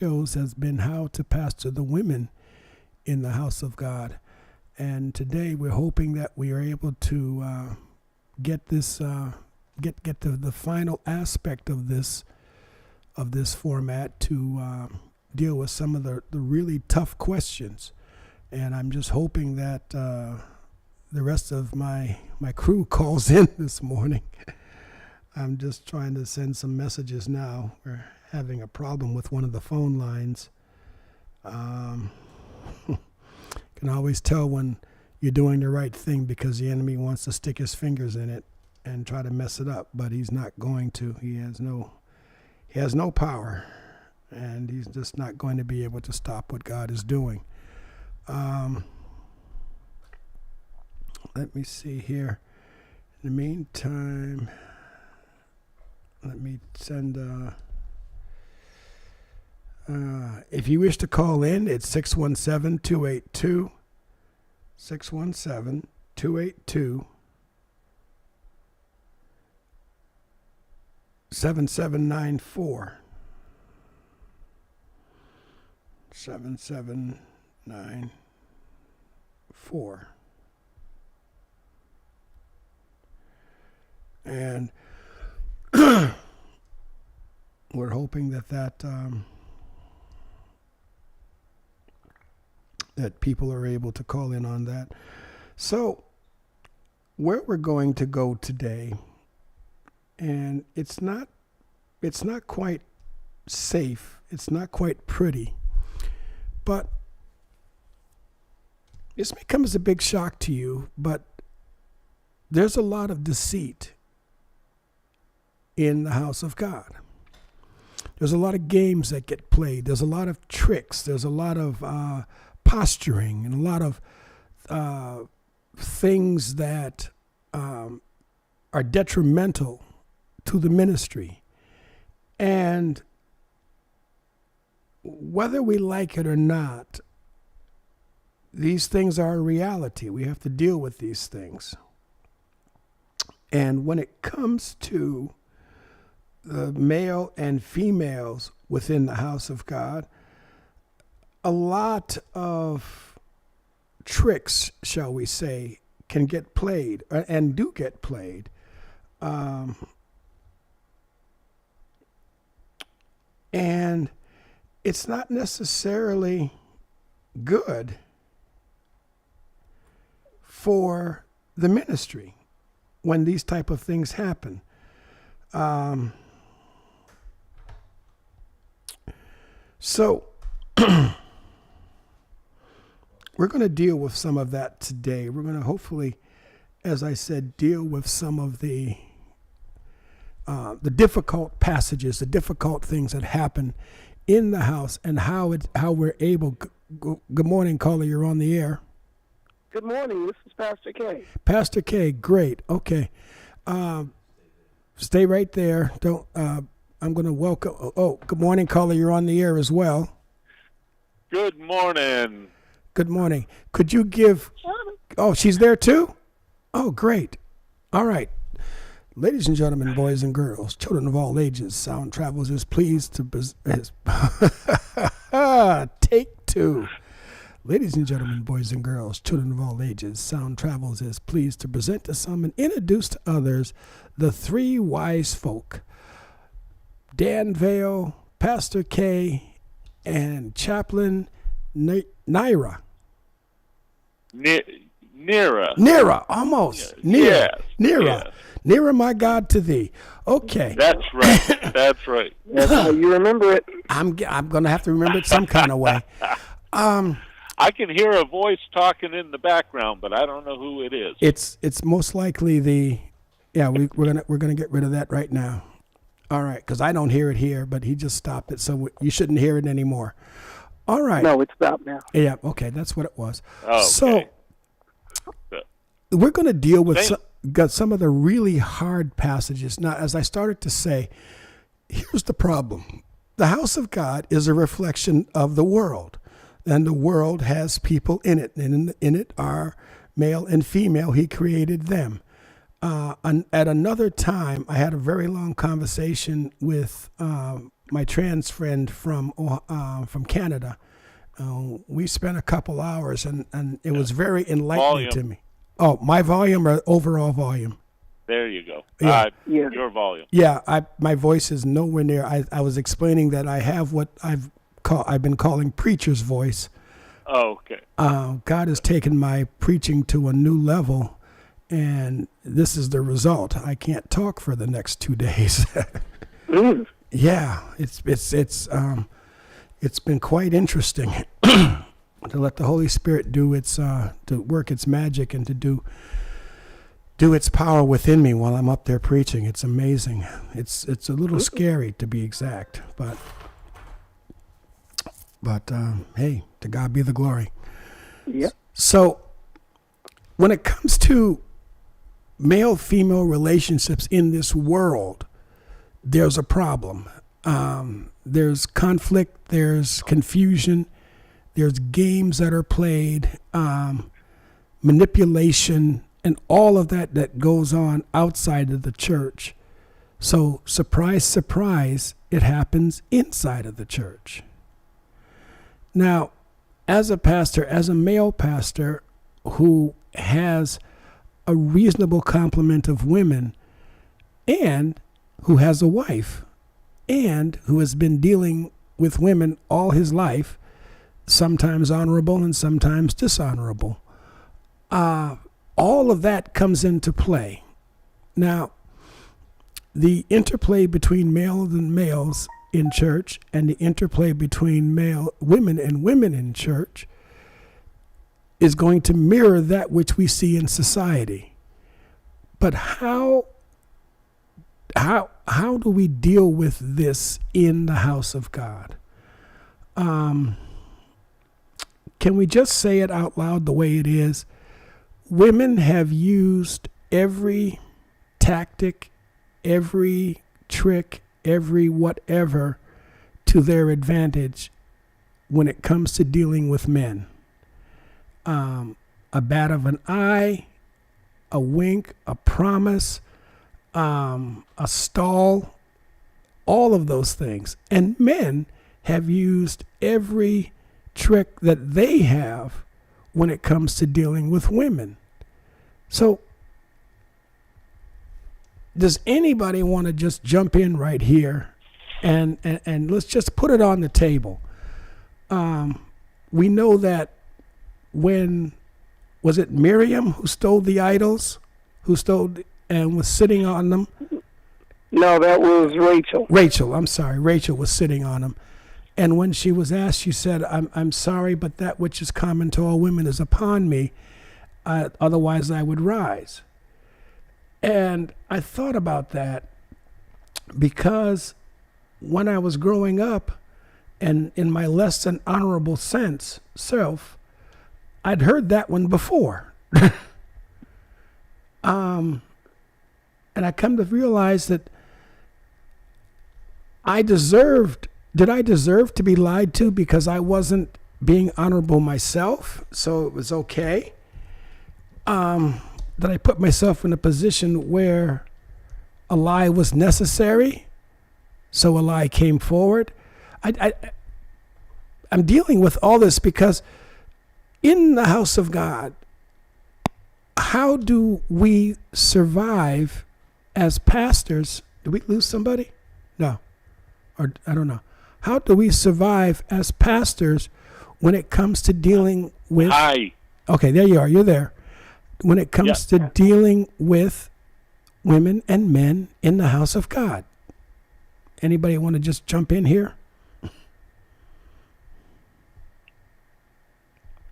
shows has been how to pastor the women in the house of God. And today we're hoping that we are able to get to the final aspect of this format to deal with some of the really tough questions. And I'm just hoping that the rest of my crew calls in this morning. I'm just trying to send some messages now. We're having a problem with one of the phone lines. Can always tell when you're doing the right thing because the enemy wants to stick his fingers in it and try to mess it up, but he's not going to. He has no power, and he's just not going to be able to stop what God is doing. Let me see here. In the meantime, let me send if you wish to call in, it's 617-282 7794. 7794. And we're hoping that people are able to call in on that. So where we're going to go today, and it's not quite safe, it's not quite pretty, but this may come as a big shock to you, but there's a lot of deceit in the house of God. There's a lot of games that get played. There's a lot of tricks. There's a lot of posturing and a lot of things that are detrimental to the ministry. And whether we like it or not, these things are a reality. We have to deal with these things. And when it comes to the male and females within the house of God, a lot of tricks, shall we say, can get played and do get played. And it's not necessarily good for the ministry when these type of things happen. So we're going to deal with some of that today. We're going to hopefully, as I said, deal with some of the difficult passages, the difficult things that happen in the house, and how we're able. Good morning, caller. You're on the air. Good morning. This is Pastor K. Pastor K. Great. Okay. Stay right there. Don't. I'm going to welcome. Oh, good morning, caller. You're on the air as well. Good morning. Good morning. Could you give? Oh, she's there too? Oh, great. All right. Ladies and gentlemen, boys and girls, children of all ages, Sound Travels is pleased to take two. Ladies and gentlemen, boys and girls, children of all ages, Sound Travels is pleased to present to some and introduce to others the three wise folk, Dan Vale, Pastor K, and Chaplain Naira. Nira, almost. Nira. Yes, Nira. yes. Nira, my God, to thee. Okay. That's right. That's right. That's how you remember it. I'm going to have to remember it some kind of way. I can hear a voice talking in the background, but I don't know who it is. It's most likely we're gonna get rid of that right now. All right, because I don't hear it here, but he just stopped it, so you shouldn't hear it anymore. All right. No, it's stopped now. Yeah. Okay, that's what it was. Okay. So we're going to deal with some of the really hard passages. Now, as I started to say, here's the problem. The house of God is a reflection of the world, and the world has people in it, and in it are male and female. He created them. At another time, I had a very long conversation with my trans friend from Canada. We spent a couple hours, and it was very enlightening to me. Oh, my volume or overall volume? There you go. Yeah. Your volume. Yeah, my voice is nowhere near. I was explaining that I have what I've been calling preacher's voice. Oh, okay. God has taken my preaching to a new level, and this is the result. I can't talk for the next 2 days. Yeah, it's been quite interesting to let the Holy Spirit do to work its magic and to do its power within me while I'm up there preaching. It's amazing. It's a little scary, to be exact, but hey, to God be the glory. Yep. So when it comes to male-female relationships in this world, there's a problem. There's conflict, there's confusion, there's games that are played, manipulation, and all of that goes on outside of the church. So, surprise, surprise, it happens inside of the church. Now, as a pastor, as a male pastor who has a reasonable complement of women and who has a wife and who has been dealing with women all his life, sometimes honorable and sometimes dishonorable, all of that comes into play. Now, the interplay between males and males in church and the interplay between women and women in church is going to mirror that which we see in society. But how do we deal with this in the house of God? Can we just say it out loud the way it is? Women have used every tactic, every trick, every whatever to their advantage when it comes to dealing with men. A bat of an eye, a wink, a promise, a stall, all of those things. And men have used every trick that they have when it comes to dealing with women. So, does anybody want to just jump in right here and let's just put it on the table? We know that when, was it Miriam who stole the idols, and was sitting on them? No, that was Rachel. Rachel was sitting on them. And when she was asked, she said, I'm sorry, but that which is common to all women is upon me. Otherwise, I would rise. And I thought about that because when I was growing up and in my less than honorable self, I'd heard that one before. And I come to realize that did I deserve to be lied to because I wasn't being honorable myself, so it was okay? That I put myself in a position where a lie was necessary, so a lie came forward. I'm dealing with all this because in the house of God, how do we survive as pastors? Did we lose somebody? No. Or I don't know. How do we survive as pastors when it comes to dealing with... Hi. Okay, there you are. You're there. When it comes to dealing with women and men in the house of God. Anybody want to just jump in here?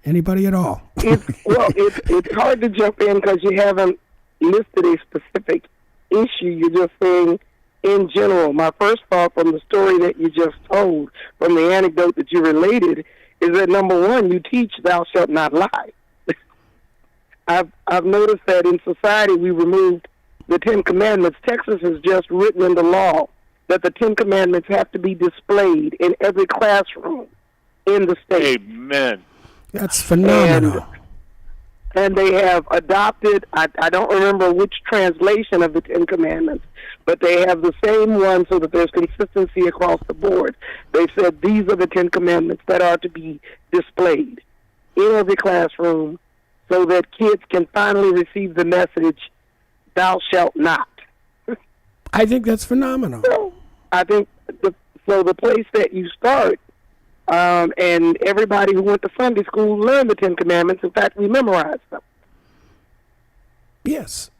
Anybody at all? It's hard to jump in because you haven't listed a specific issue. You're just saying in general. My first thought from the story that you just told, from the anecdote that you related, is that number one, you teach thou shalt not lie. I've noticed that in society we removed the Ten Commandments. Texas has just written into law that the Ten Commandments have to be displayed in every classroom in the state. Amen. That's phenomenal. and they have adopted, I don't remember which translation of the Ten Commandments, but they have the same one so that there's consistency across the board. They've said these are the Ten Commandments that are to be displayed in every classroom so that kids can finally receive the message, thou shalt not. I think that's phenomenal. So I think the place that you start, and everybody who went to Sunday school learned the Ten Commandments. In fact, we memorized them. Yes.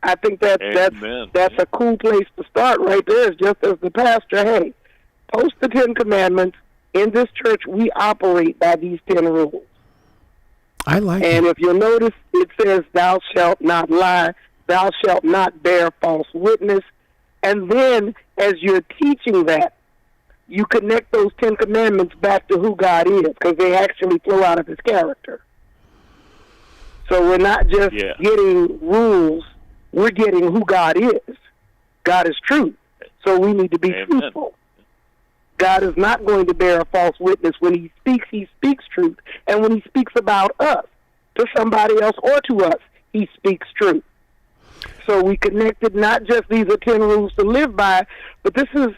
I think that's a cool place to start right there. Is just as the pastor, hey, post the Ten Commandments. In this church, we operate by these 10 rules. I like And it. if you'll notice, it says, thou shalt not lie, thou shalt not bear false witness. And then, as you're teaching that, you connect those 10 Commandments back to who God is, because they actually flow out of his character. So we're not just getting rules, we're getting who God is. God is truth, so we need to be truthful. God is not going to bear a false witness. When he speaks truth. And when he speaks about us to somebody else or to us, he speaks truth. So we connected not just these are 10 rules to live by, but this is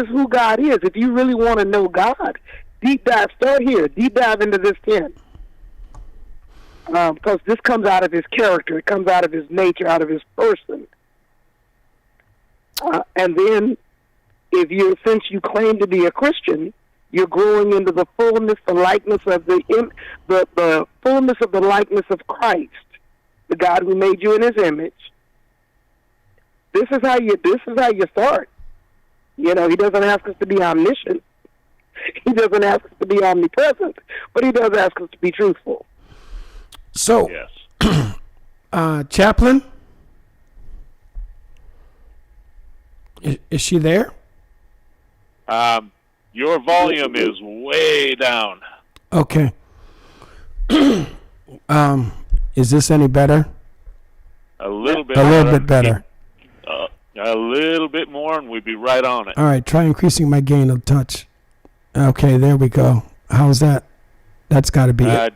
who God is. If you really want to know God, deep dive, start here, deep dive into this 10. Because this comes out of his character, it comes out of his nature, out of his person. And then, since you claim to be a Christian, you're growing into the fullness, the likeness of the fullness of the likeness of Christ, the God who made you in his image. This is how you start. You know, he doesn't ask us to be omniscient. He doesn't ask us to be omnipresent, but he does ask us to be truthful. So, yes. Chaplain, is she there? Your volume is way down. Okay. Is this any better? A little bit. A little bit better. A little bit more, and we'd be right on it. All right, try increasing my gain a touch. Okay, there we go. How's that? That's got to be it.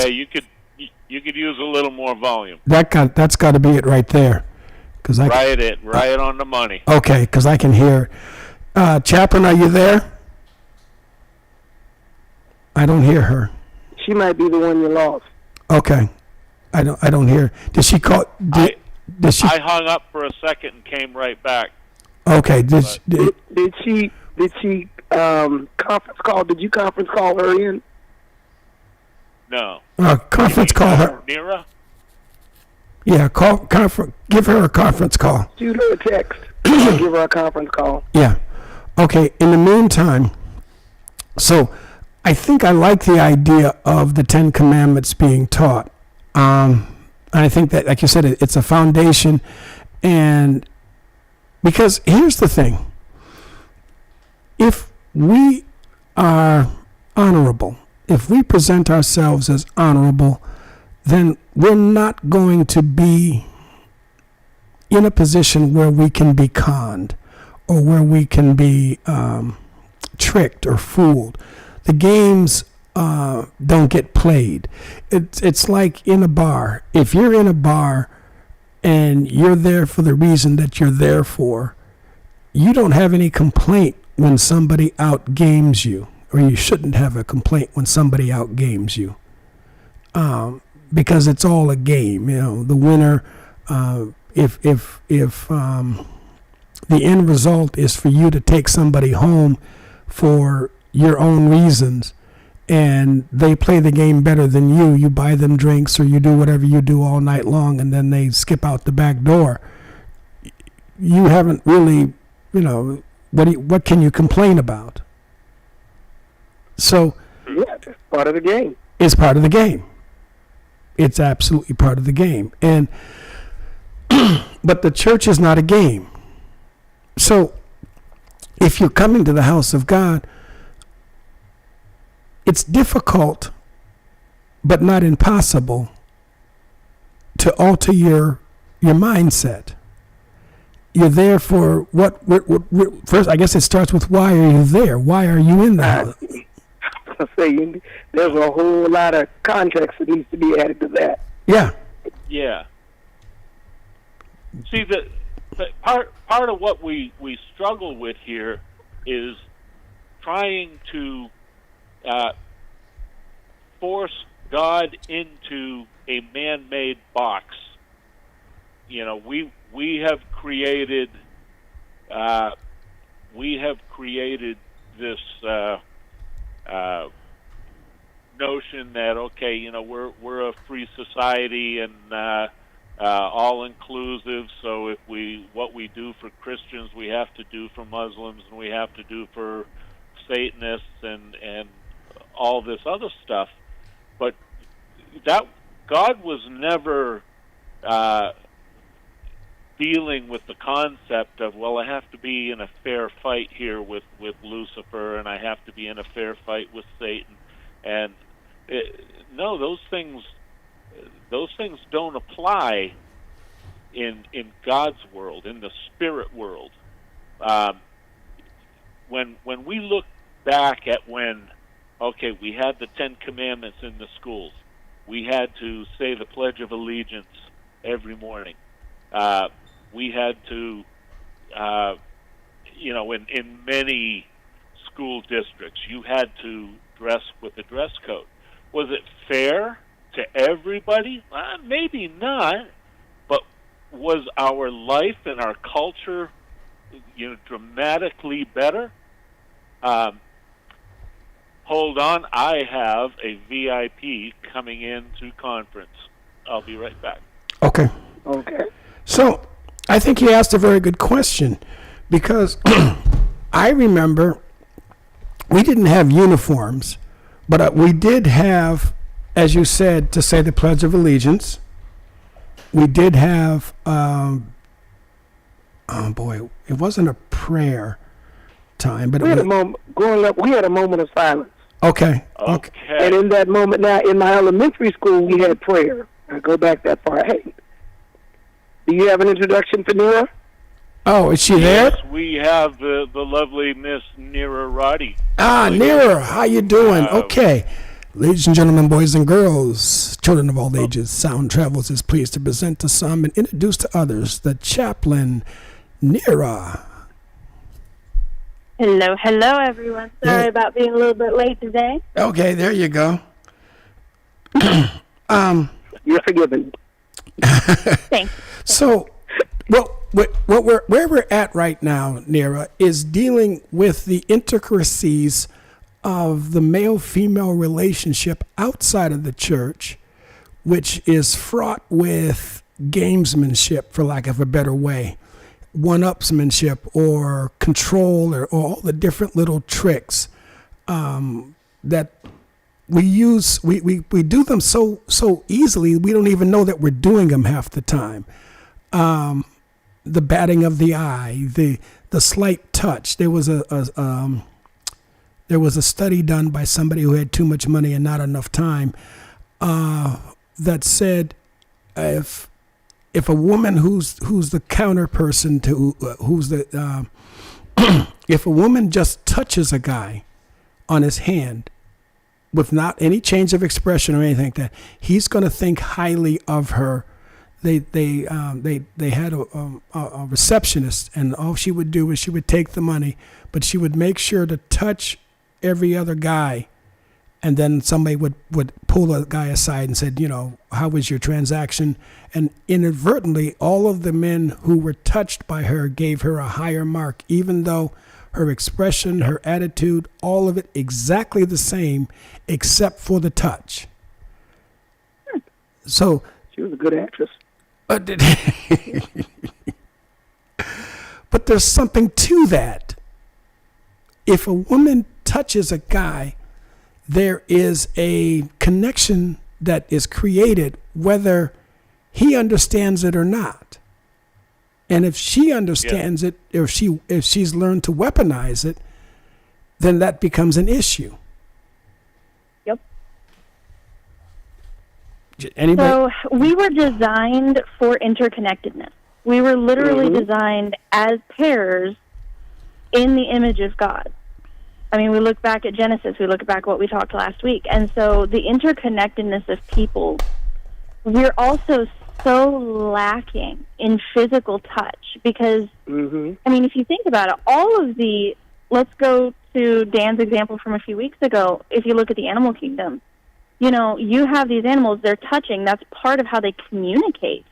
You could use a little more volume. That's got to be it right there. Right on the money. Okay, because I can hear. Chaplain, are you there? I don't hear her. She might be the one you lost. Okay, I don't hear. Did she call? Did she? I hung up for a second and came right back. Okay. Did she conference call? Did you conference call her in? No. Conference call her. Nira? Yeah, give her a conference call. Shoot her a text. Give her a conference call. Yeah. Okay, in the meantime, so I think I like the idea of the 10 Commandments being taught. I think that, like you said, it's a foundation. And because here's the thing. If we are honorable, if we present ourselves as honorable, then we're not going to be in a position where we can be conned or where we can be tricked or fooled. The games don't get played. It's like in a bar. If you're in a bar and you're there for the reason that you're there for, you don't have any complaint when somebody outgames you, or you shouldn't have a complaint when somebody outgames you, because it's all a game. You know, the winner. If the end result is for you to take somebody home for your own reasons, and they play the game better than you buy them drinks or you do whatever you do all night long, and then they skip out the back door. You haven't really, what can you complain about? So, yeah, it's part of the game. It's part of the game. It's absolutely part of the game. And but the church is not a game. So if you're coming to the house of God, it's difficult, but not impossible, to alter your mindset. You're there for what first, I guess it starts with, why are you there? Why are you in the house? to say. There's a whole lot of context that needs to be added to that. Yeah. Yeah. See, the part of what we struggle with here is trying to force God into a man-made box. You know, we have created this notion that, okay, you know, we're a free society and all inclusive. So what we do for Christians, we have to do for Muslims, and we have to do for Satanists and all this other stuff. But that God was never dealing with the concept of, well, I have to be in a fair fight here with Lucifer, and I have to be in a fair fight with Satan. And no, those things don't apply in God's world, in the spirit world. When we look back at when, okay, we had the 10 Commandments in the schools, we had to say the Pledge of Allegiance every morning. We had to, in many school districts, you had to dress with a dress code. Was it fair to everybody? Maybe not, but was our life and our culture, dramatically better? Hold on, I have a VIP coming into conference. I'll be right back. Okay. So, I think he asked a very good question, because I remember we didn't have uniforms, but we did have, as you said, to say the Pledge of Allegiance. We did have, it wasn't a prayer time, but we had a moment growing up. We had a moment of silence. Okay. And in that moment, now in my elementary school, we had prayer. I go back that far. Hey, do you have an introduction for Nira? Oh, is she there? Yes, we have the lovely Miss Nira Roddy. Nira, how you doing? Okay. Ladies and gentlemen, boys and girls, children of all ages, Sound Travels is pleased to present to some and introduce to others the chaplain, Nira. Hello, everyone. Sorry about being a little bit late today. Okay, there you go. You're forgiven. Thanks. So, where we're at right now, Nira, is dealing with the intricacies of the male-female relationship outside of the church, which is fraught with gamesmanship, for lack of a better way, one-upsmanship or control, or all the different little tricks that we use. We do them so easily, we don't even know that we're doing them half the time. The batting of the eye, the slight touch. There was a study done by somebody who had too much money and not enough time, that said, if a woman who's the counter person to if a woman just touches a guy on his hand without any change of expression or anything like that, he's going to think highly of her. They had a receptionist, and all she would do is she would take the money, but she would make sure to touch every other guy, and then somebody would pull a guy aside and said, how was your transaction? And inadvertently, all of the men who were touched by her gave her a higher mark, even though her expression, her attitude, all of it exactly the same, except for the touch. So she was a good actress. But there's something to that. If a woman touches a guy, there is a connection that is created, whether he understands it or not. And if she understands it, or if she's learned to weaponize it, then that becomes an issue. Yep. Anybody? So we were designed for interconnectedness. We were literally designed as pairs in the image of God. I mean, we look back at Genesis, we look back at what we talked last week. And so the interconnectedness of people, we're also so lacking in physical touch because, I mean, if you think about it, all of the, let's go to Dan's example from a few weeks ago. If you look at the animal kingdom, you know, you have these animals, they're touching. That's part of how they communicate.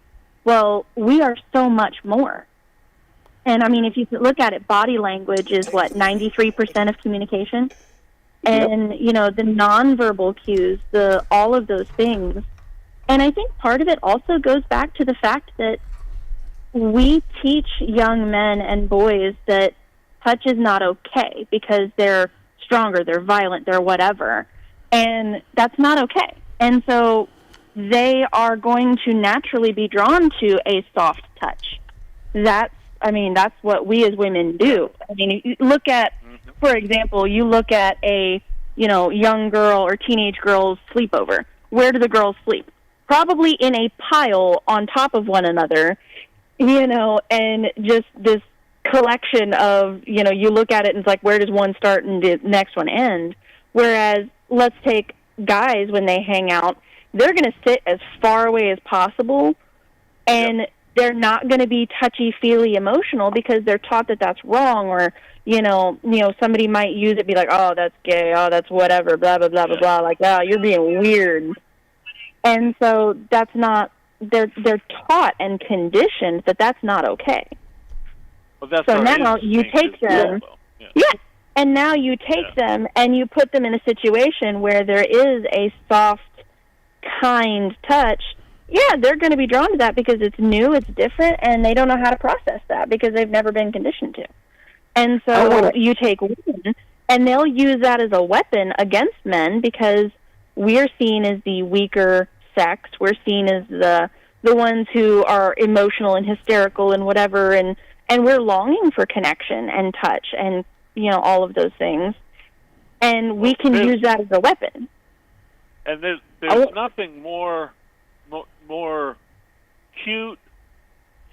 Well, we are so much more. And, I mean, if you look at it, body language is, 93% of communication? And, you know, the nonverbal cues, all of those things. And I think part of it also goes back to the fact that we teach young men and boys that touch is not okay because they're stronger, they're violent, they're whatever. And that's not okay. And so they are going to naturally be drawn to a soft touch. That's what we as women do. I mean, you look at, for example, you look at a, you know, young girl or teenage girl's sleepover. Where do the girls sleep? Probably in a pile on top of one another, you know, and just this collection of, you know, you look at it and it's like, where does one start and the next one end? Whereas, let's take guys when they hang out, they're going to sit as far away as possible, and they're not going to be touchy-feely emotional because they're taught that that's wrong, or, you know, somebody might use it, be like, oh, that's gay, oh, that's whatever, blah, blah, blah, blah, blah, like, oh, you're being weird. And so that's not, they're taught and conditioned that that's not okay. Well, that's so now you take them, and now you take them and you put them in a situation where there is a soft, kind touch. Yeah, they're going to be drawn to that because it's new, it's different, and they don't know how to process that because they've never been conditioned to. And so you take women, and they'll use that as a weapon against men because we're seen as the weaker sex. We're seen as the ones who are emotional and hysterical and whatever, and we're longing for connection and touch and, you know, all of those things. And we can use that as a weapon. And there's nothing more cute,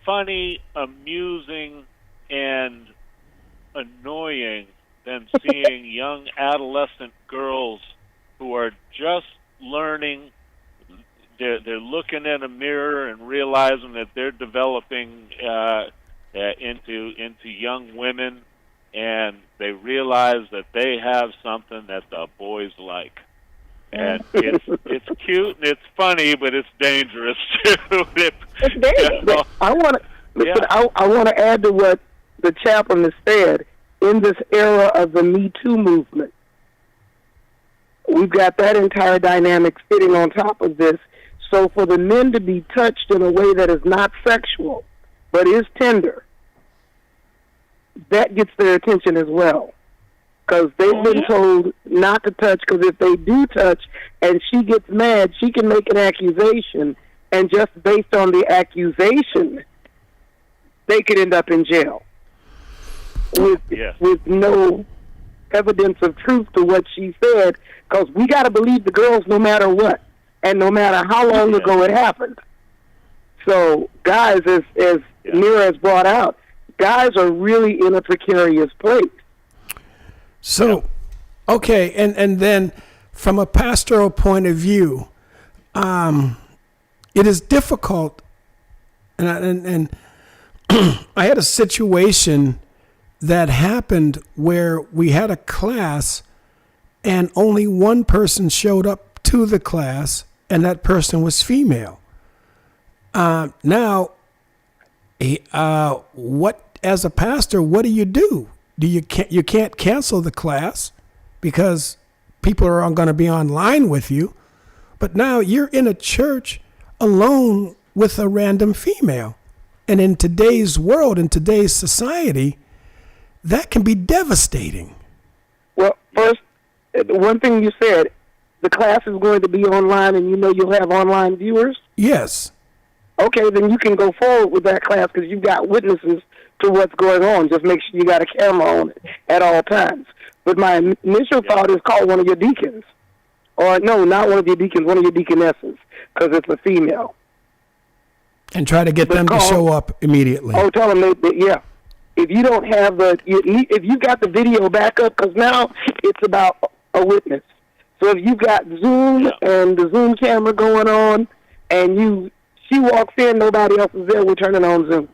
funny, amusing, and annoying than seeing young adolescent girls who are just learning. They're looking in a mirror and realizing that they're developing into young women, and they realize that they have something that the boys like. And it's cute and it's funny, but it's dangerous too. It's very dangerous. I want to add to what the chaplain has said. In this era of the Me Too movement, we've got that entire dynamic sitting on top of this. So for the men to be touched in a way that is not sexual, but is tender, that gets their attention as well. Because they've been told not to touch, because if they do touch and she gets mad, she can make an accusation, and just based on the accusation, they could end up in jail with no evidence of truth to what she said, because we got to believe the girls no matter what, and no matter how long ago it happened. So guys, as Mira has brought out, guys are really in a precarious place. So, okay, and then from a pastoral point of view, it is difficult, and I had a situation that happened where we had a class and only one person showed up to the class, and that person was female. Now, what, as a pastor, what do? You can't cancel the class because people are going to be online with you, but now you're in a church alone with a random female. And in today's world, in today's society, that can be devastating. Well, first, one thing you said, the class is going to be online and you know you'll have online viewers? Yes. Okay, then you can go forward with that class because you've got witnesses to what's going on. Just make sure you got a camera on it at all times. But my initial thought is call one of your deacons. Or no, not one of your deacons, one of your deaconesses, because it's a female. And try to get them to show up immediately. Oh, tell them yeah. If you don't have if you got the video backup, because now it's about a witness. So if you got Zoom and the Zoom camera going on, and she walks in, nobody else is there, we're turning on Zoom.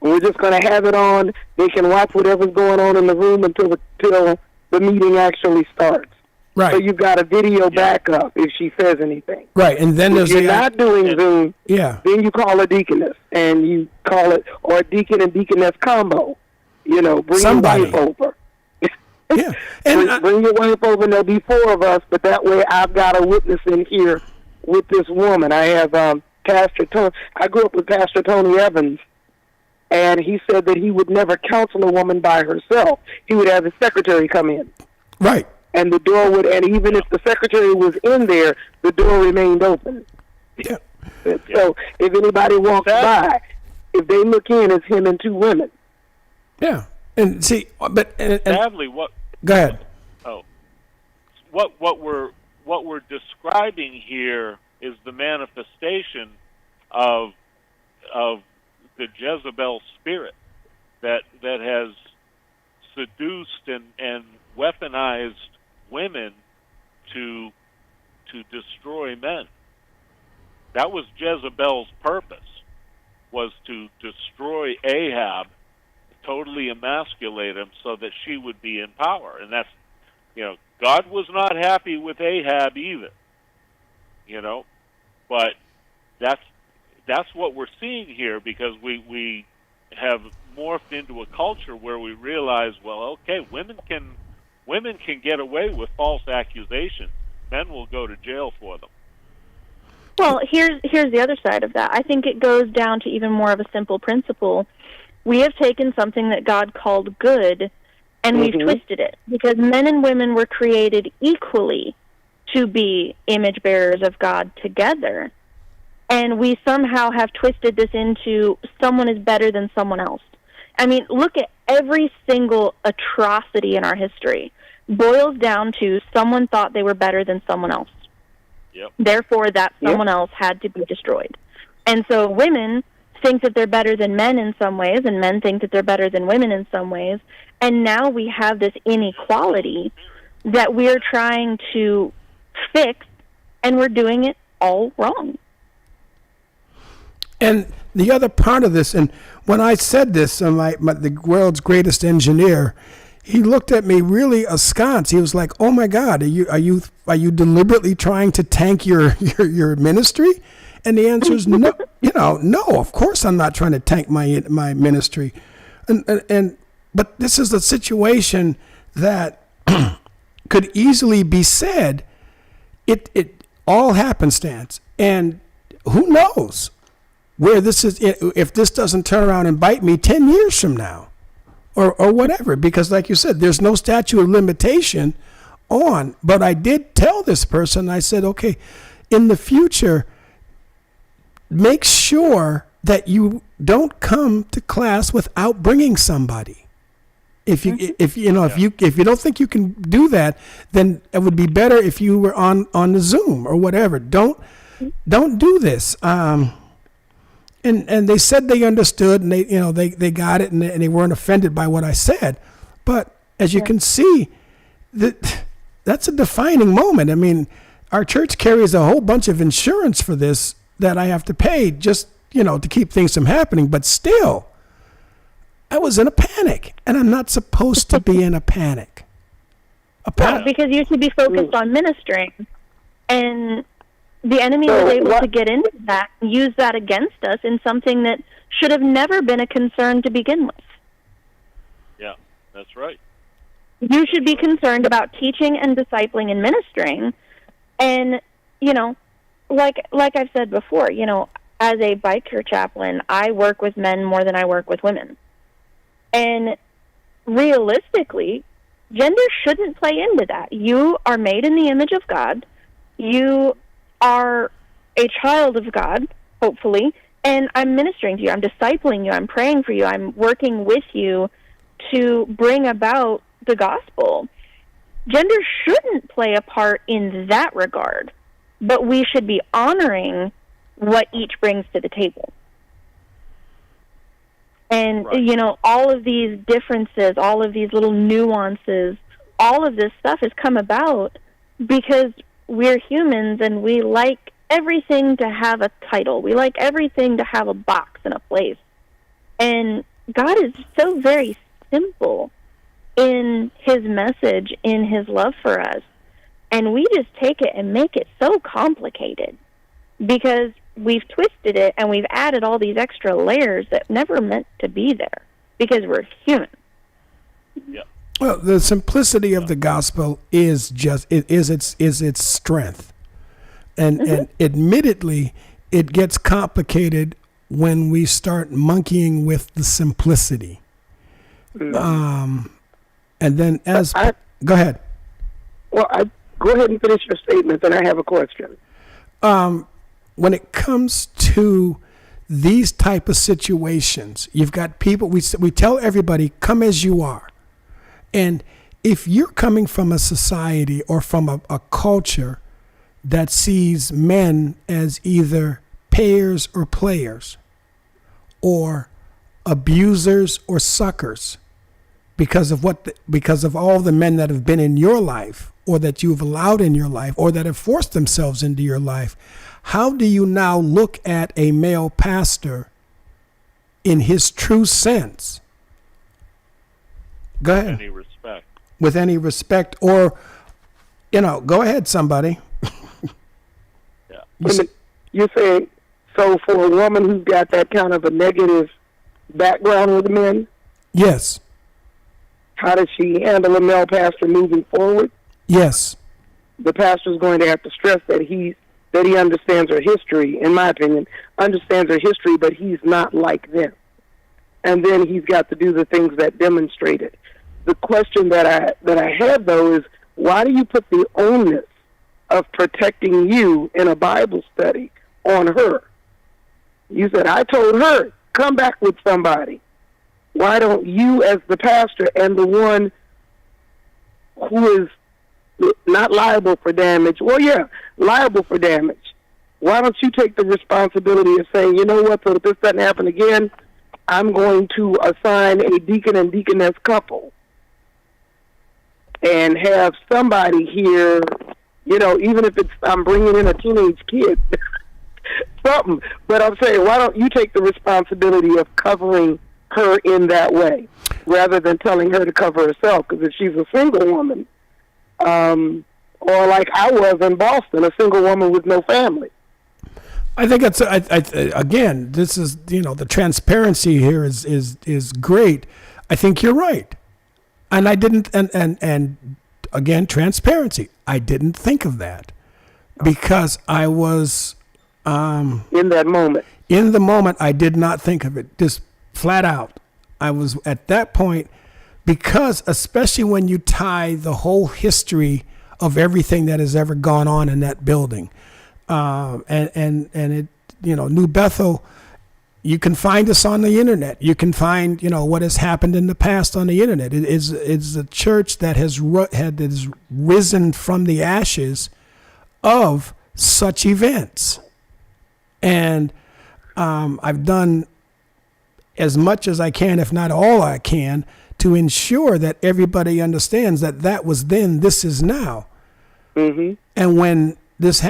And we're just going to have it on. They can watch whatever's going on in the room until the meeting actually starts. Right. So you've got a video backup if she says anything. Right, and then If you're not doing Zoom, then you call a deaconess, and you call it, or a deacon and deaconess combo. You know, bring Somebody. your wife over. Yeah, and bring your wife over, and there'll be 4 of us, but that way I've got a witness in here with this woman. I have Pastor Tony. I grew up with Pastor Tony Evans, and he said that he would never counsel a woman by herself. He would have his secretary come in. Right. And the door would, and even if the secretary was in there, the door remained open. Yeah. So if anybody walks by, if they look in, it's him and 2 women. Yeah. And see, but sadly, what? Go ahead. Oh, what we're describing here is the manifestation of the Jezebel spirit that has seduced and weaponized women to destroy men. That was Jezebel's purpose, was to destroy Ahab, totally emasculate him so that she would be in power. And that's, God was not happy with Ahab either, but that's what we're seeing here, because we have morphed into a culture where we realize, well, okay, women can get away with false accusations. Men will go to jail for them. Well, here's the other side of that. I think it goes down to even more of a simple principle. We have taken something that God called good, and we've twisted it, because men and women were created equally to be image bearers of God together. And we somehow have twisted this into someone is better than someone else. I mean, look at every single atrocity in our history. Boils down to someone thought they were better than someone else. Yep. Therefore, that someone else had to be destroyed. And so women think that they're better than men in some ways, and men think that they're better than women in some ways. And now we have this inequality that we're trying to fix, and we're doing it all wrong. And the other part of this, and when I said this, the world's greatest engineer, he looked at me really askance. He was like, "Oh my God, are you deliberately trying to tank your ministry?" And the answer is no. No, of course I'm not trying to tank my ministry. But this is a situation that could easily be said. It all happenstance, and who knows where this is, if this doesn't turn around and bite me 10 years from now, or whatever, because like you said, there's no statute of limitation on. But I did tell this person, I said, okay, in the future, make sure that you don't come to class without bringing somebody. If you don't think you can do that, then it would be better if you were on the Zoom or whatever. Don't do this. And they said they understood, and they got it, and they weren't offended by what I said. But as you can see, that's a defining moment. I mean, our church carries a whole bunch of insurance for this that I have to pay just to keep things from happening. But still, I was in a panic, and I'm not supposed to be in a panic. Well, because you should be focused on ministering, and the enemy was able to get into that and use that against us in something that should have never been a concern to begin with. Yeah, that's right. You should be concerned about teaching and discipling and ministering. And, like I've said before, as a biker chaplain, I work with men more than I work with women. And realistically, gender shouldn't play into that. You are made in the image of God. You are a child of God, hopefully, and I'm ministering to you. I'm discipling you. I'm praying for you. I'm working with you to bring about the gospel. Gender shouldn't play a part in that regard, but we should be honoring what each brings to the table. And, Right. all of these differences, all of these little nuances, all of this stuff has come about because we're humans and we like everything to have a title. We like everything to have a box and a place. And God is so very simple in his message, in his love for us. And we just take it and make it so complicated because we've twisted it and we've added all these extra layers that never meant to be there because we're human. Yeah. Well, the simplicity of the gospel is its strength, and admittedly, it gets complicated when we start monkeying with the simplicity. And then go ahead. Well, go ahead and finish your statement, and I have a question. When it comes to these type of situations, you've got people, we tell everybody, come as you are. And if you're coming from a society or from a culture that sees men as either payers or players or abusers or suckers because of all the men that have been in your life or that you've allowed in your life or that have forced themselves into your life, how do you now look at a male pastor in his true sense? Go ahead. Any respect. With any respect, or, go ahead, somebody. Yeah. You're saying, so for a woman who's got that kind of a negative background with men, Yes. how does she handle a male pastor moving forward? Yes. The pastor's going to have to stress that he understands her history, in my opinion, understands her history, but he's not like them. And then he's got to do the things that demonstrate it. The question that I have, though, is why do you put the onus of protecting you in a Bible study on her? You said, I told her, come back with somebody. Why don't you, as the pastor and the one who is not liable for damage, liable for damage, why don't you take the responsibility of saying, you know what, so if this doesn't happen again, I'm going to assign a deacon and deaconess couple and have somebody here, even if I'm bringing in a teenage kid, something. But I'm saying, why don't you take the responsibility of covering her in that way rather than telling her to cover herself? Because if she's a single woman, or like I was in Boston, a single woman with no family. I think it's again, this is, the transparency here is great. I think you're right. And I didn't, and again, transparency. I didn't think of that because I was, in that moment. in the moment, I did not think of it, just flat out. I was at that point, because especially when you tie the whole history of everything that has ever gone on in that building, and it, New Bethel, you can find us on the internet. You can find, what has happened in the past on the internet. It's a church that has risen from the ashes of such events. And I've done as much as I can, if not all I can, to ensure that everybody understands that was then, this is now. Mm-hmm. And when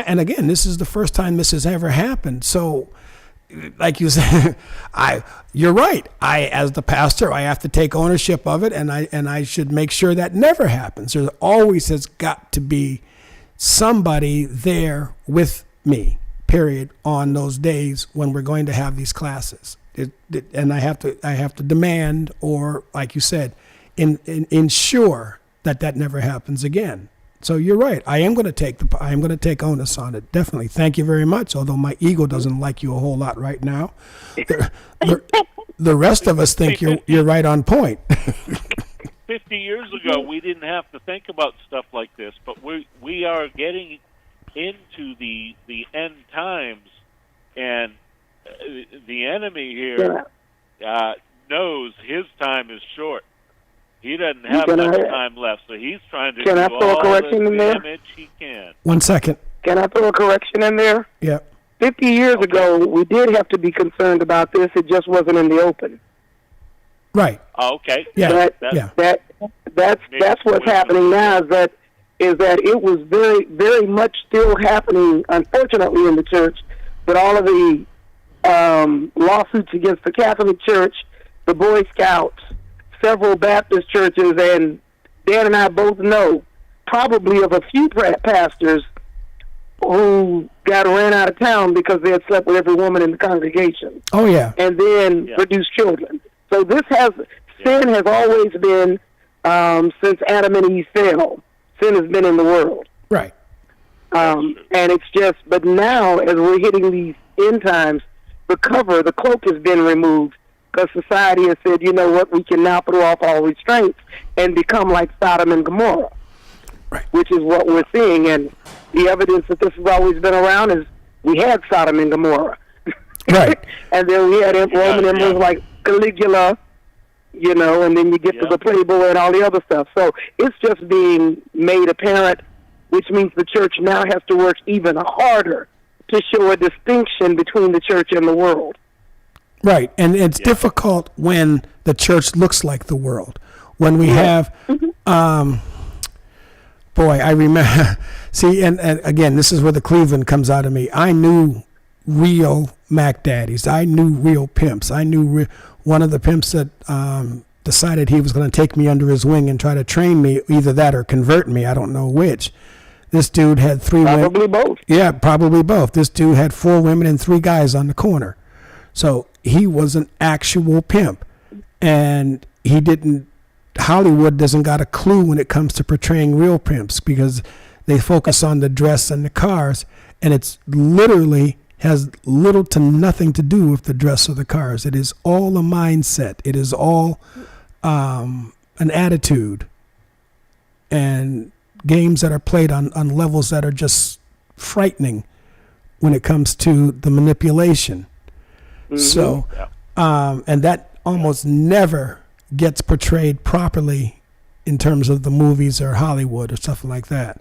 and again, this is the first time this has ever happened. So, like you said, you're right. As the pastor, I have to take ownership of it, and I should make sure that never happens. There always has got to be somebody there with me, period, on those days when we're going to have these classes. And I have to demand, or like you said, ensure that never happens again. So you're right. I am going to take onus on it. Definitely. Thank you very much. Although my ego doesn't like you a whole lot right now. The rest of us think you're right on point. 50 years ago, we didn't have to think about stuff like this, but we are getting into the end times, and the enemy here knows his time is short. He doesn't have much time left, so he's trying to do all the damage he can. 1 second. Can I throw a correction in there? Yeah. 50 years ago, we did have to be concerned about this. It just wasn't in the open. Right. Oh, okay. Yeah. That's what's happening now. Is that it was very, very much still happening, unfortunately, in the church. But all of the lawsuits against the Catholic Church, the Boy Scouts, several Baptist churches, and Dan and I both know probably of a few pastors who got ran out of town because they had slept with every woman in the congregation. Oh, yeah. And then produced children. So sin has always been, since Adam and Eve fell, sin has been in the world. Right. And it's just, but now as we're hitting these end times, the cloak has been removed because society has said, you know what, we can now throw off all restraints and become like Sodom and Gomorrah, right, which is what we're seeing. And the evidence that this has always been around is we had Sodom and Gomorrah. Right. And then we had Roman emperors like Caligula, you know, and then you get to the Playboy and all the other stuff. So it's just being made apparent, which means the church now has to work even harder to show a distinction between the church and the world. Right, and it's difficult when the church looks like the world. When we have, boy, I remember, see, and again, this is where the Cleveland comes out of me. I knew real Mac Daddies. I knew real pimps. I knew one of the pimps that decided he was going to take me under his wing and try to train me, either that or convert me. I don't know which. This dude had 3 women. Probably both. Yeah, probably both. This dude had 4 women and 3 guys on the corner. So he was an actual pimp. And Hollywood doesn't got a clue when it comes to portraying real pimps because they focus on the dress and the cars. And it's literally has little to nothing to do with the dress or the cars. It is all a mindset. It is all an attitude. And games that are played on levels that are just frightening when it comes to the manipulation. Mm-hmm. So, and that almost never gets portrayed properly in terms of the movies or Hollywood or stuff like that.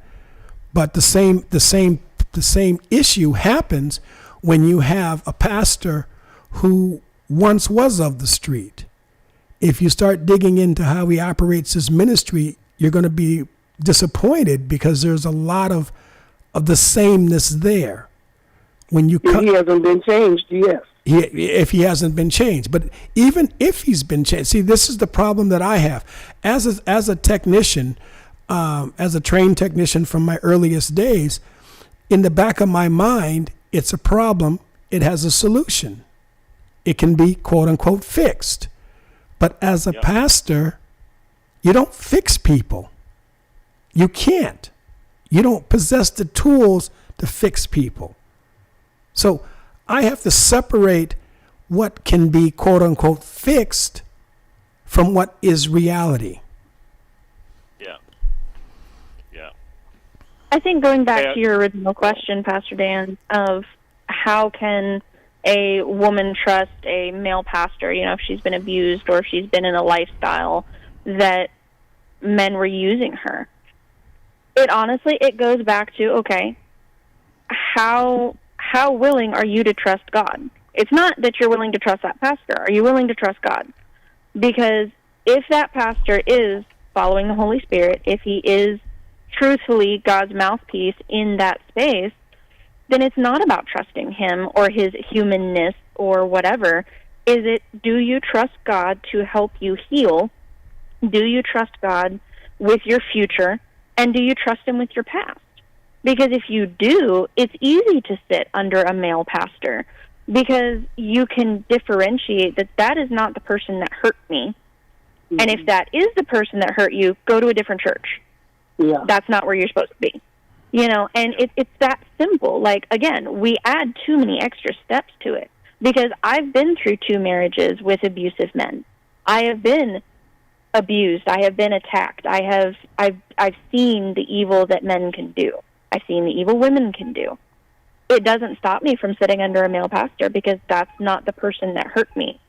But the same issue happens when you have a pastor who once was of the street. If you start digging into how he operates his ministry, you're going to be disappointed because there's a lot of the sameness there. When you he hasn't been changed, yes. If he hasn't been changed, but even if he's been changed, see, this is the problem that I have as a technician, as a trained technician from my earliest days. In the back of my mind, it's a problem. It has a solution. It can be quote unquote fixed, but as a pastor, you don't fix people. You can't. You don't possess the tools to fix people. So I have to separate what can be quote unquote fixed from what is reality. Yeah. Yeah. I think going back to your original question, Pastor Dan, of how can a woman trust a male pastor, you know, if she's been abused or if she's been in a lifestyle that men were using her. It goes back to, okay, how willing are you to trust God? It's not that you're willing to trust that pastor. Are you willing to trust God? Because if that pastor is following the Holy Spirit, if he is truthfully God's mouthpiece in that space, then it's not about trusting him or his humanness or whatever. Do you trust God to help you heal? Do you trust God with your future? And do you trust him with your past? Because if you do, it's easy to sit under a male pastor because you can differentiate that is not the person that hurt me. Mm-hmm. And if that is the person that hurt you, go to a different church. Yeah. That's not where you're supposed to be. You know, and it's that simple. Like, again, we add too many extra steps to it because I've been through 2 marriages with abusive men. I have been abused. I have been attacked. I've seen the evil that men can do. I've seen the evil women can do. It doesn't stop me from sitting under a male pastor because that's not the person that hurt me.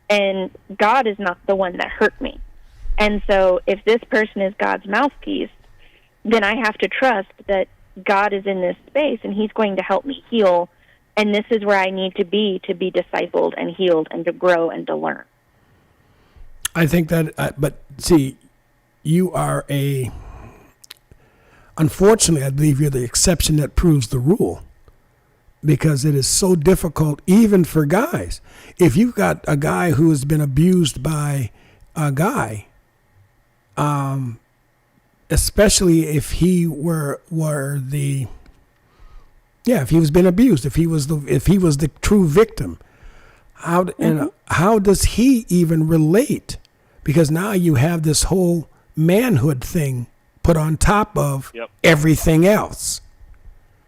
And God is not the one that hurt me. And so if this person is God's mouthpiece, then I have to trust that God is in this space and he's going to help me heal. And this is where I need to be discipled and healed and to grow and to learn. I think that, but see, unfortunately, I believe you're the exception that proves the rule, because it is so difficult, even for guys. If you've got a guy who has been abused by a guy, especially if he if he was been abused, if he was the true victim, how does he even relate? Because now you have this whole manhood thing put on top of everything else.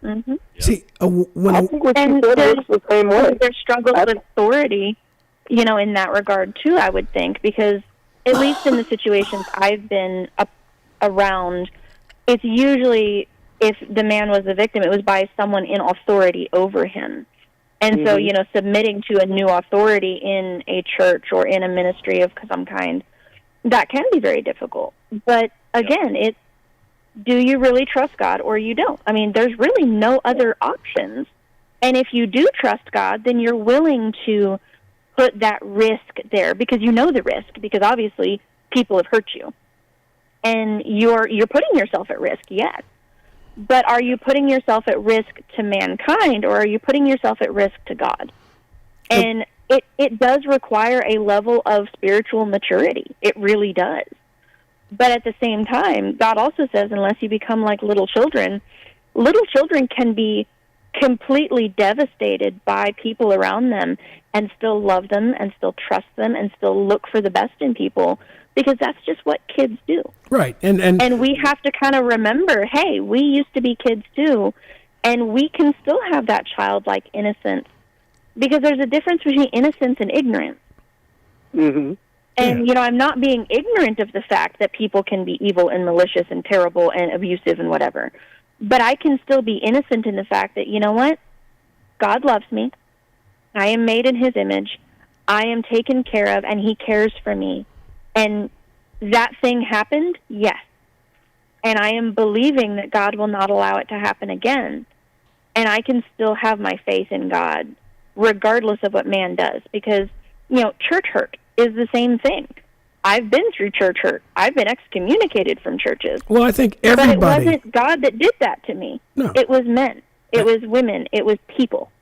Mm-hmm. See, when I think what you said works the same way. There's struggles with authority, in that regard too, I would think, because at least in the situations I've been around, it's usually, if the man was the victim, it was by someone in authority over him. And so, submitting to a new authority in a church or in a ministry of some kind, that can be very difficult. But again, do you really trust God or you don't? I mean, there's really no other options. And if you do trust God, then you're willing to put that risk there because you know the risk, because obviously people have hurt you. And you're putting yourself at risk, yes. But are you putting yourself at risk to mankind, or are you putting yourself at risk to God? And it does require a level of spiritual maturity. It really does. But at the same time, God also says, unless you become like little children can be completely devastated by people around them and still love them and still trust them and still look for the best in people, because that's just what kids do. Right. And we have to kind of remember, hey, we used to be kids too, and we can still have that childlike innocence, because there's a difference between innocence and ignorance. Mm-hmm. And, I'm not being ignorant of the fact that people can be evil and malicious and terrible and abusive and whatever. But I can still be innocent in the fact that, you know what? God loves me. I am made in his image. I am taken care of, and he cares for me. And that thing happened, yes. And I am believing that God will not allow it to happen again. And I can still have my faith in God, regardless of what man does. Because, church hurt is the same thing. I've been through church hurt. I've been excommunicated from churches. Well, I think everybody... But it wasn't God that did that to me. No. It was men. It was women. It was people.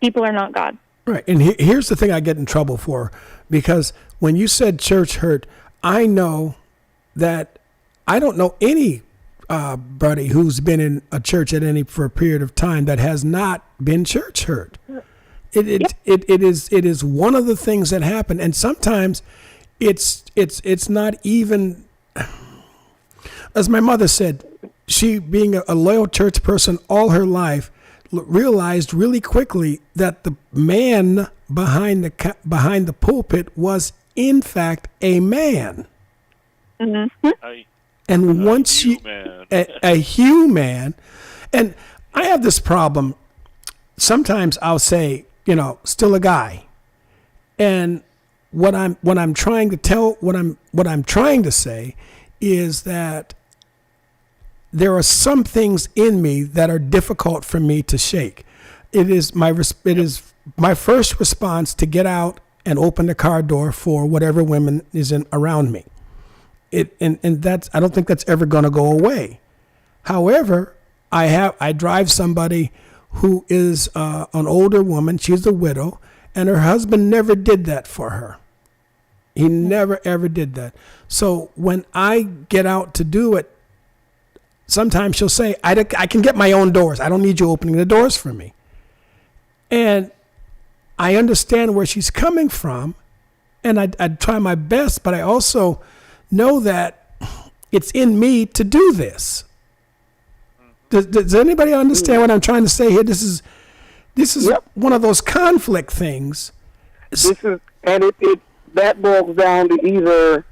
People are not God. Right. And here's the thing I get in trouble for. Because when you said church hurt, I know that I don't know anybody who's been in a church for a period of time that has not been church hurt. It is one of the things that happen, and sometimes it's not even, as my mother said, she being a loyal church person all her life realized really quickly that the man behind the pulpit was in fact a man. Mm-hmm. And once a human, and I have this problem. Sometimes I'll say, still a guy, and what I'm trying to say is that there are some things in me that are difficult for me to shake. It is my first response to get out and open the car door for whatever women is around me. And that's, I don't think that's ever going to go away. However, I drive somebody who is an older woman. She's a widow, and her husband never did that for her. He never, ever did that. So when I get out to do it, sometimes she'll say, I can get my own doors. I don't need you opening the doors for me. And I understand where she's coming from, and I try my best, but I also know that it's in me to do this. Does anybody understand what I'm trying to say here? This is one of those conflict things. That boils down to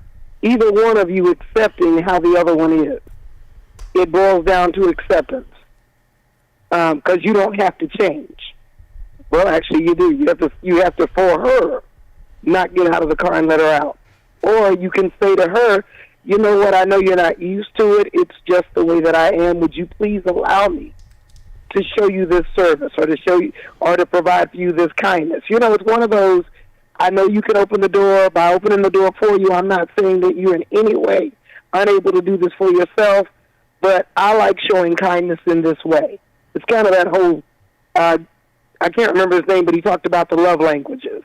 either one of you accepting how the other one is. It boils down to acceptance, because you don't have to change. Well, actually, you do. You have to for her not get out of the car and let her out, or you can say to her, you know what, I know you're not used to it. It's just the way that I am. Would you please allow me to show you this service, or to show you, or to provide for you this kindness? It's one of those, I know you can open the door. By opening the door for you, I'm not saying that you're in any way unable to do this for yourself, but I like showing kindness in this way. It's kind of that whole, I can't remember his name, but he talked about the love languages.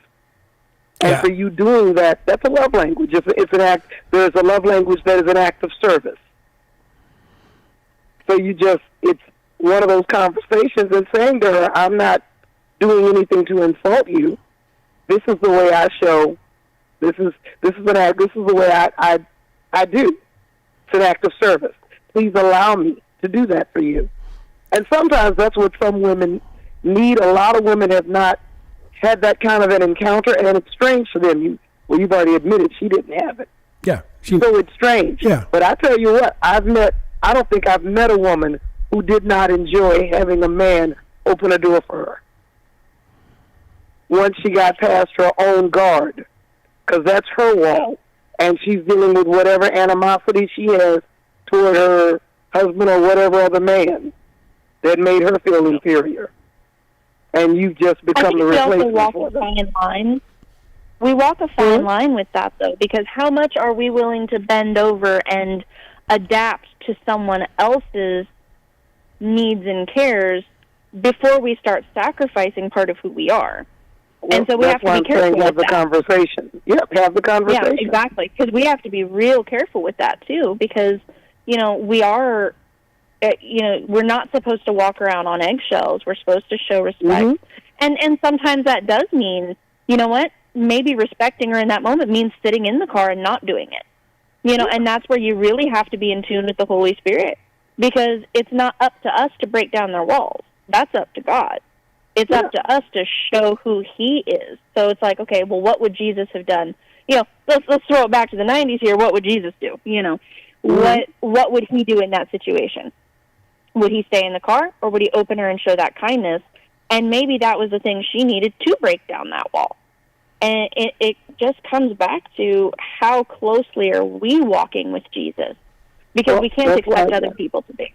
And Yeah. for you doing that, that's a love language. It's an act. There's a love language that is an act of service. So it's one of those conversations and saying to her, I'm not doing anything to insult you. This is the way I show. This is an act. This is the way I do. It's an act of service. Please allow me to do that for you. And sometimes that's what some women need. A lot of women have not had that kind of an encounter, and it's strange for them. You've already admitted she didn't have it. Yeah. So it's strange. Yeah. But I tell you what, I don't think I've met a woman who did not enjoy having a man open a door for her once she got past her own guard, because that's her wall, and she's dealing with whatever animosity she has toward her husband or whatever other man that made her feel inferior. And you've just become the replacement for them. We walk a fine line with that, though, because how much are we willing to bend over and adapt to someone else's needs and cares before we start sacrificing part of who we are? Well, and so we have to be careful have with the that. conversation. Yep, have the conversation. Yeah, exactly, because we have to be real careful with that, too, because, we are... we're not supposed to walk around on eggshells. We're supposed to show respect. And sometimes that does mean, you know what, maybe respecting her in that moment means sitting in the car and not doing it. And that's where you really have to be in tune with the Holy Spirit, because it's not up to us to break down their walls. That's up to God. It's up to us to show who He is. So it's like, okay, well, what would Jesus have done? Let's throw it back to the 90s here. What would Jesus do? What would He do in that situation? Would He stay in the car, or would He open her and show that kindness? And maybe that was the thing she needed to break down that wall. And it just comes back to how closely are we walking with Jesus, because we can't expect other people to be.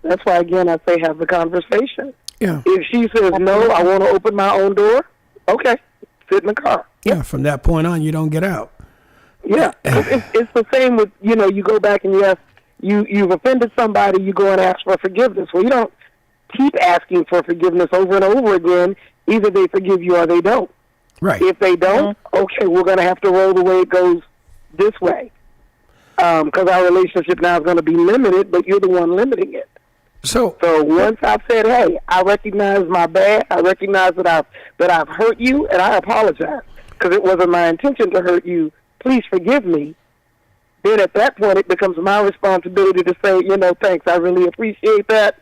That's why, again, I say have the conversation. Yeah. If she says, no, I want to open my own door, okay, sit in the car. Yeah. From that point on, you don't get out. Yeah. It's the same with, you go back and you've offended somebody, you go and ask for forgiveness. Well, you don't keep asking for forgiveness over and over again. Either they forgive you or they don't. Right. If they don't, okay, we're going to have to roll the way it goes this way. Because our relationship now is going to be limited, but you're the one limiting it. So once I've said, hey, I recognize my bad, I recognize that I've hurt you, and I apologize because it wasn't my intention to hurt you. Please forgive me. Then at that point, it becomes my responsibility to say, thanks, I really appreciate that.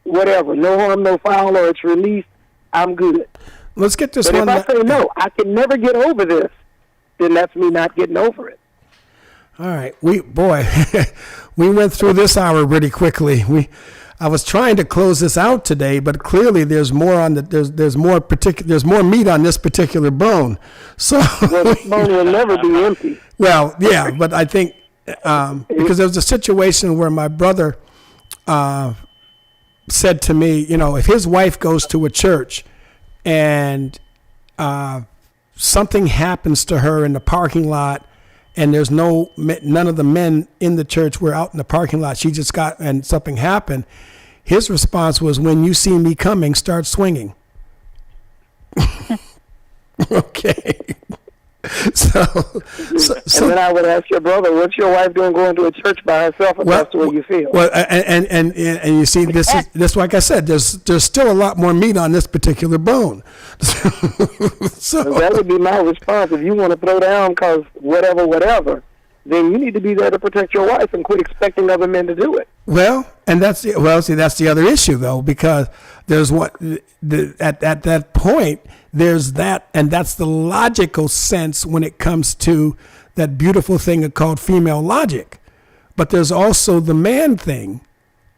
Whatever, no harm, no foul, or it's released, I'm good. Let's get this but one. If I say, no, I can never get over this, then that's me not getting over it. All right, we went through this hour pretty quickly. I was trying to close this out today, but clearly there's more on there's more meat on this particular bone. So the bone will never be empty. Well, yeah, but I think because there was a situation where my brother said to me, if his wife goes to a church and something happens to her in the parking lot, and there's none of the men in the church were out in the parking lot. She just and something happened. His response was, when you see me coming, start swinging. Okay. So and then I would ask your brother, what's your wife doing going to a church by herself if that's the way you feel? Well, and you see, this like I said, there's still a lot more meat on this particular bone. So that would be my response. If you want to throw down because whatever, then you need to be there to protect your wife and quit expecting other men to do it. Well, and that's the other issue though, because there's at that point there's that, and that's the logical sense when it comes to that beautiful thing called female logic. But there's also the man thing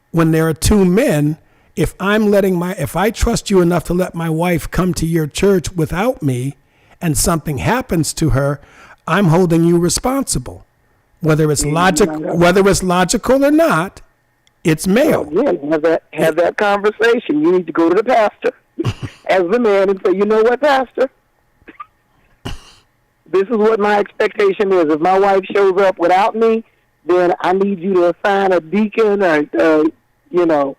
when there are two men. If I trust you enough to let my wife come to your church without me, and something happens to her, I'm holding you responsible. Whether it's logical or not, it's male. Well, again, have that conversation. You need to go to the pastor as the man and say, you know what, pastor? this is what my expectation is. If my wife shows up without me, then I need you to assign a deacon or,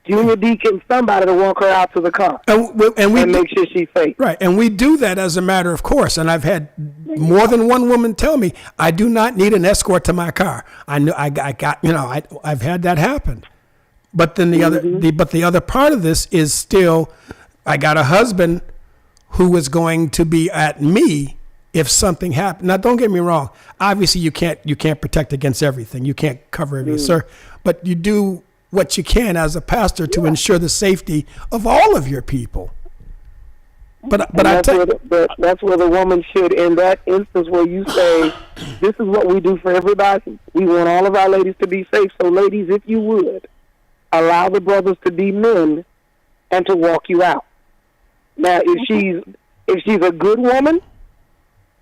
junior deacon, somebody to walk her out to the car and make sure she's safe. Right, and we do that as a matter of course. And I've had more than one woman tell me, I do not need an escort to my car. I've had that happen. But then the other part of this is still, I got a husband who is going to be at me if something happens. Now, don't get me wrong. Obviously, you can't protect against everything. You can't cover everything, sir. But you do what you can as a pastor to ensure the safety of all of your people. But that's where the woman should, in that instance where you say, this is what we do for everybody. We want all of our ladies to be safe. So, ladies, if you would, allow the brothers to be men and to walk you out. Now, if she's a good woman,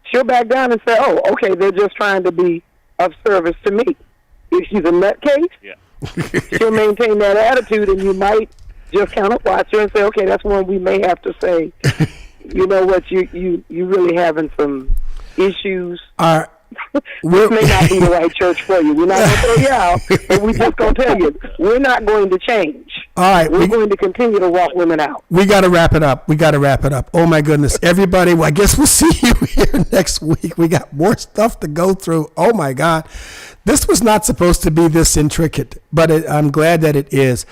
she'll back down and say, oh, okay, they're just trying to be of service to me. If she's a nutcase, she'll maintain that attitude, and you might just kind of watch her and say, okay, that's one we may have to say, you know what, you really having some issues. This may not be the right church for you. We're not going to throw you out, but we're just going to tell you, we're not going to change. All right. We're going to continue to walk women out. We got to wrap it up. Oh, my goodness. Everybody, well, I guess we'll see you here next week. We got more stuff to go through. Oh, my God. This was not supposed to be this intricate, but I'm glad that it is.